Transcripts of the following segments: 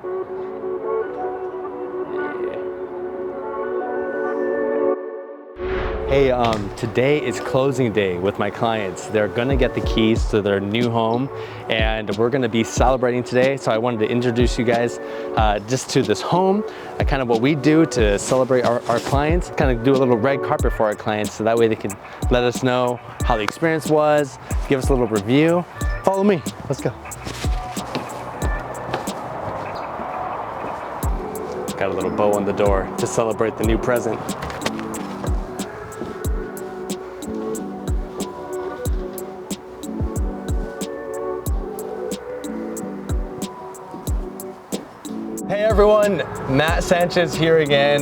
Hey, today is closing day with my clients. They're gonna get the keys to their new home and we're gonna be celebrating today. So I wanted to introduce you guys just to this home, kind of what we do to celebrate our clients, kind of do a little red carpet for our clients so that way they can let us know how the experience was, give us a little review. Follow me, let's go. Got a little bow on the door to celebrate the new present. Hey everyone, Matt Sanchez here again.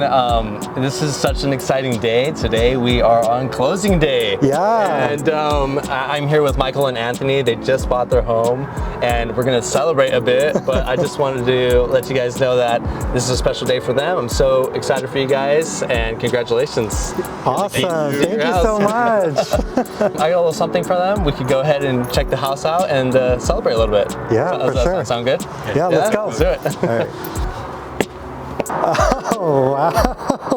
This is such an exciting day. Today we are on closing day. Yeah. And I'm here with Michael and Anthony. They just bought their home and we're gonna celebrate a bit, but I just wanted to let you guys know that this is a special day for them. I'm so excited for you guys and congratulations. Awesome, thank you so much. I got a little something for them. We could go ahead and check the house out and celebrate a little bit. Yeah, for sure. That sound good? Yeah, let's go. Let's do it. All right. Oh, wow.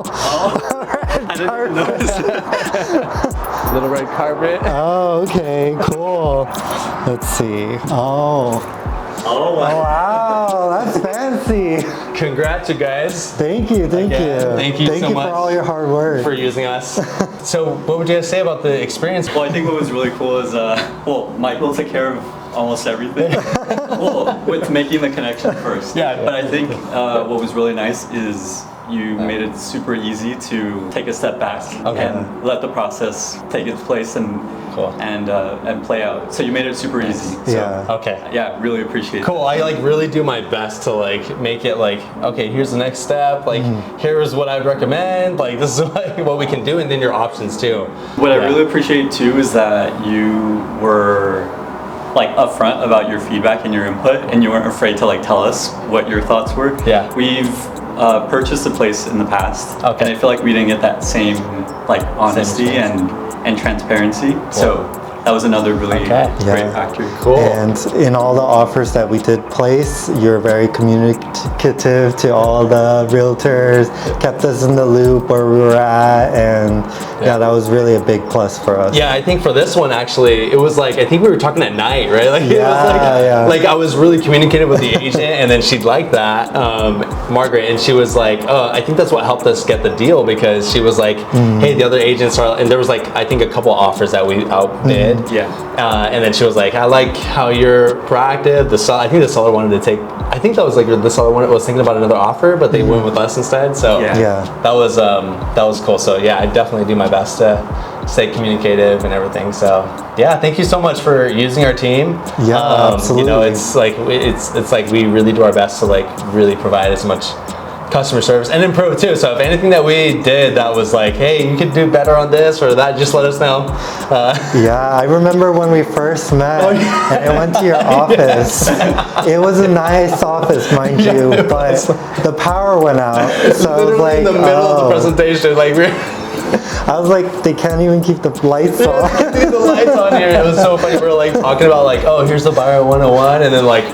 Oh, I didn't notice. Little red carpet. Oh, okay, cool. Let's see. Oh. Oh, wow, that's fancy. Congrats, you guys. Thank you, thank you. Thank you so much for all your hard work. For using us. So what would you guys say about the experience? Well, I think what was really cool is, well, Michael took care of almost everything. Well, with making the connection first. Yeah. But I think what was really nice is you made it super easy to take a step back and let the process take its place and play out. So you made it super easy. So, Yeah. Okay. Yeah, really appreciate it. Cool. I like really do my best to like make it like, okay, here's the next step. Like, here's what I'd recommend. Like, this is what we can do, and then your options too. What I really appreciate too is that you were like upfront about your feedback and your input, and you weren't afraid to like tell us what your thoughts were. Yeah. We've purchased a place in the past, Okay. and I feel like we didn't get that same like honesty and transparency. Cool. So that was another really great factor. Cool. And in all the offers that we did place, you're very communicative to all the realtors, kept us in the loop where we were at, and yeah, that was really a big plus for us. Yeah, I think for this one actually, it was like, I think we were talking at night, right? Like, it was like I was really communicative with the agent, and then she'd like that, Margaret, and she was like, oh, I think that's what helped us get the deal, because she was like, hey, the other agents are, and there was like, I think a couple offers that we outbid. Yeah. And then she was like, I like how you're proactive. I think the seller wanted to take, I think that was like the seller was thinking about another offer, but they went with us instead. So that was cool. So yeah, I definitely do my best to stay communicative and everything. So yeah, thank you so much for using our team. Yeah, absolutely. You know, it's like we really do our best to like really provide as much customer service and improve too. So if anything that we did that was like, hey, you could do better on this or that, just let us know. Yeah, I remember when we first met and I went to your office. It was a nice office, mind you, but the power went out. So I was like, in the middle of the presentation, like I was like, they can't even keep the lights on. Keep the lights on here. It was so funny. We were like talking about like, oh, here's the buyer 101, and then like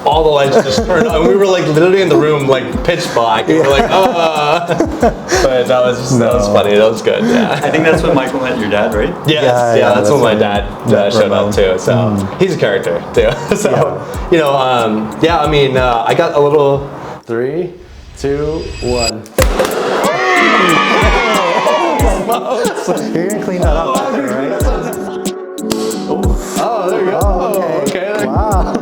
all the lights just turned on. We were like literally in the room, like pitch black. And we're like, but that was funny. That was good. Yeah. I think that's when Michael met your dad, right? Yes, yeah, that's when my dad showed up too. So he's a character too. So you know, I mean, I got a little 3, 2, 1. You're gonna clean that up after, right? Oh, there you go. Oh, okay. Wow.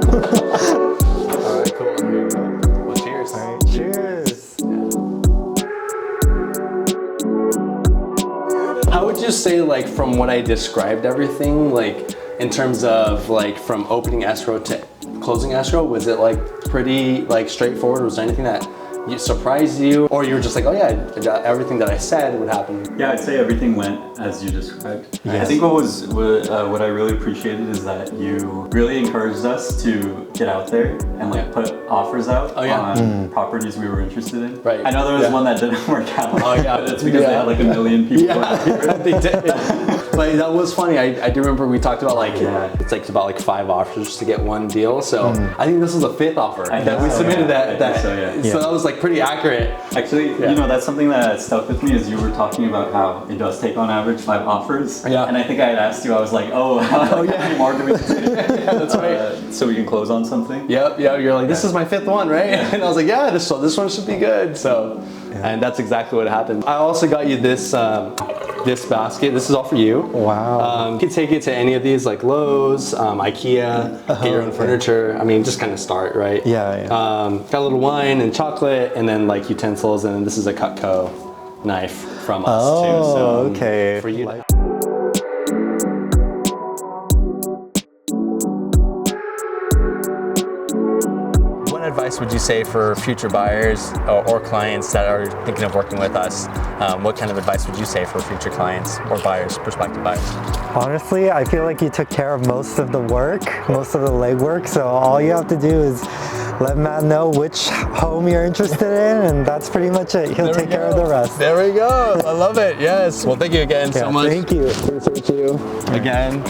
All right, cool. Here you go. Well, cheers. All right, cheers. How would you say, like, from what I described everything, like, in terms of, like, from opening escrow to closing escrow, was it, like, pretty, like, straightforward? Was there anything that surprised you? Or you were just like, oh yeah, everything that I said would happen? Yeah, I'd say everything went as you described. Yes. I think what I really appreciated is that you really encouraged us to get out there and like put offers out on properties we were interested in. Right. I know there was one that didn't work out. Oh yeah. But it's because they had like 1 million people out here. They did. But that was funny. I do remember we talked about like, it's like about like 5 offers to get 1 deal. So I think this was the 5th offer that we submitted so that was like pretty accurate. Actually, you know, that's something that stuck with me as you were talking about how it does take on average 5 offers. Yeah. And I think I had asked you, I was like, how many more do we do? That's right. So we can close on something? Yep, you're like, this is my 5th one, right? And I was like, yeah, this one should be good. So, and that's exactly what happened. I also got you this this basket. This is all for you. Wow. You can take it to any of these like Lowe's, IKEA, get your own furniture. I mean, just kind of start, right? Yeah. Got a little wine and chocolate and then like utensils, and then this is a Cutco knife from us too. So okay. For you. What advice would you say for future buyers or clients that are thinking of working with us? What kind of advice would you say for future clients or buyers, prospective buyers? Honestly, I feel like you took care of most of the work, most of the legwork. So all you have to do is let Matt know which home you're interested in, and that's pretty much it. He'll take care of the rest. There we go. I love it. Yes. Well, thank you again so much. Thank you. Good to meet you again.